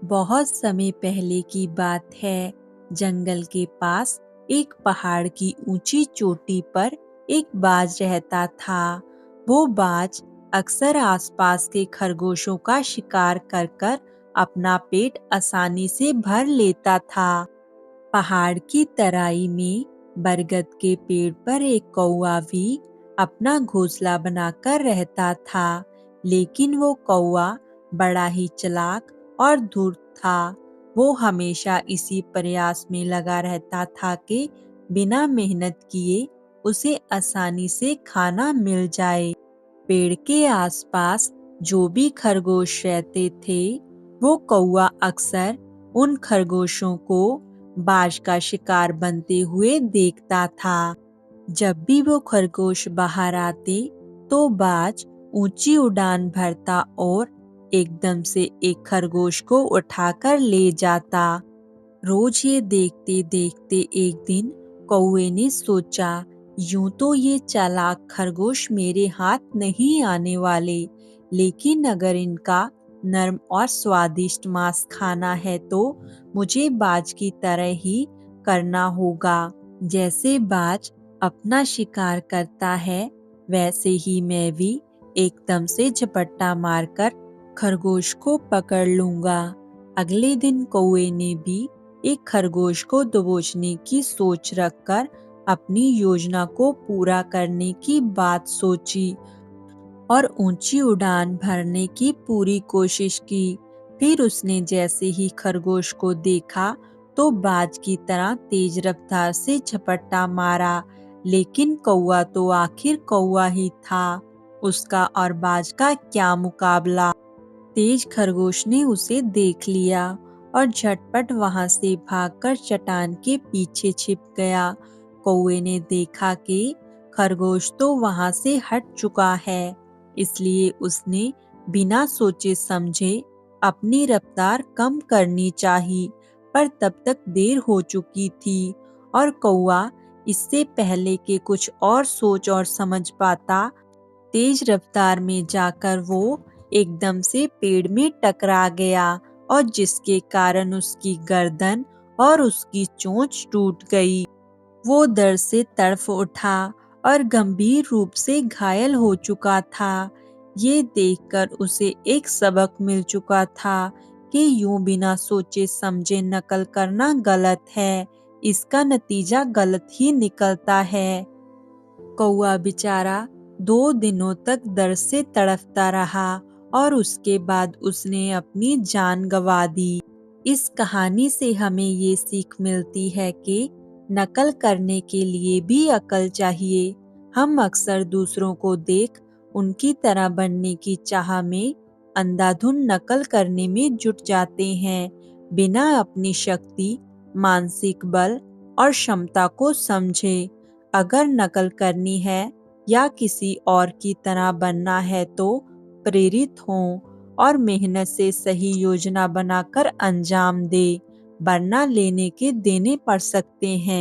बहुत समय पहले की बात है। जंगल के पास एक पहाड़ की ऊंची चोटी पर एक बाज रहता था। वो बाज अक्सर आसपास के खरगोशों का शिकार कर कर अपना पेट आसानी से भर लेता था। पहाड़ की तराई में बरगद के पेड़ पर एक कौवा भी अपना घोंसला बनाकर रहता था। लेकिन वो कौवा बड़ा ही चालाक और धूर्त था। वो हमेशा इसी प्रयास में लगा रहता था कि बिना मेहनत किए उसे आसानी से खाना मिल जाए। पेड़ के आसपास जो भी खरगोश रहते थे, वो कौवा अक्सर उन खरगोशों को बाज का शिकार बनते हुए देखता था। जब भी वो खरगोश बाहर आते, तो बाज ऊंची उड़ान भरता और एकदम से एक खरगोश को उठाकर ले जाता। रोज ये देखते देखते एक दिन कौवे ने सोचा, यूं तो ये चालाक खरगोश मेरे हाथ नहीं आने वाले, लेकिन अगर इनका नर्म और स्वादिष्ट मांस खाना है तो मुझे बाज की तरह ही करना होगा। जैसे बाज अपना शिकार करता है, वैसे ही मैं भी एकदम से झपट्टा मारकर खरगोश को पकड़ लूंगा। अगले दिन कौवे ने भी एक खरगोश को दबोचने की सोच रखकर अपनी योजना को पूरा करने की बात सोची और ऊंची उड़ान भरने की पूरी कोशिश की। फिर उसने जैसे ही खरगोश को देखा तो बाज की तरह तेज रफ्तार से झपट्टा मारा। लेकिन कौवा तो आखिर कौवा ही था, उसका और बाज का क्या मुकाबला। तेज खरगोश ने उसे देख लिया और झटपट वहां से भागकर चट्टान के पीछे छिप गया। कौवे ने देखा कि खरगोश तो वहां से हट चुका है, इसलिए उसने बिना सोचे समझे अपनी रफ्तार कम करनी चाहिए, पर तब तक देर हो चुकी थी और कौवा इससे पहले कि कुछ और सोच और समझ पाता, तेज रफ्तार में जाकर वो एकदम से पेड़ में टकरा गया और जिसके कारण उसकी गर्दन और उसकी चोंच टूट गई। वो दर्द से तड़फ उठा और गंभीर रूप से घायल हो चुका था। ये देखकर उसे एक सबक मिल चुका था कि यूं बिना सोचे समझे नकल करना गलत है, इसका नतीजा गलत ही निकलता है। कौवा बेचारा 2 दिनों तक दर्द से तड़पता रहा और उसके बाद उसने अपनी जान गंवा दी। इस कहानी से हमें ये सीख मिलती है कि नकल करने के लिए भी अक्ल चाहिए। हम अक्सर दूसरों को देख उनकी तरह बनने की चाह में अंधाधुंध नकल करने में जुट जाते हैं, बिना अपनी शक्ति, मानसिक बल और क्षमता को समझे। अगर नकल करनी है या किसी और की तरह बनना है तो प्रेरित हों और मेहनत से सही योजना बनाकर अंजाम दे, वरना लेने के देने पड़ सकते हैं।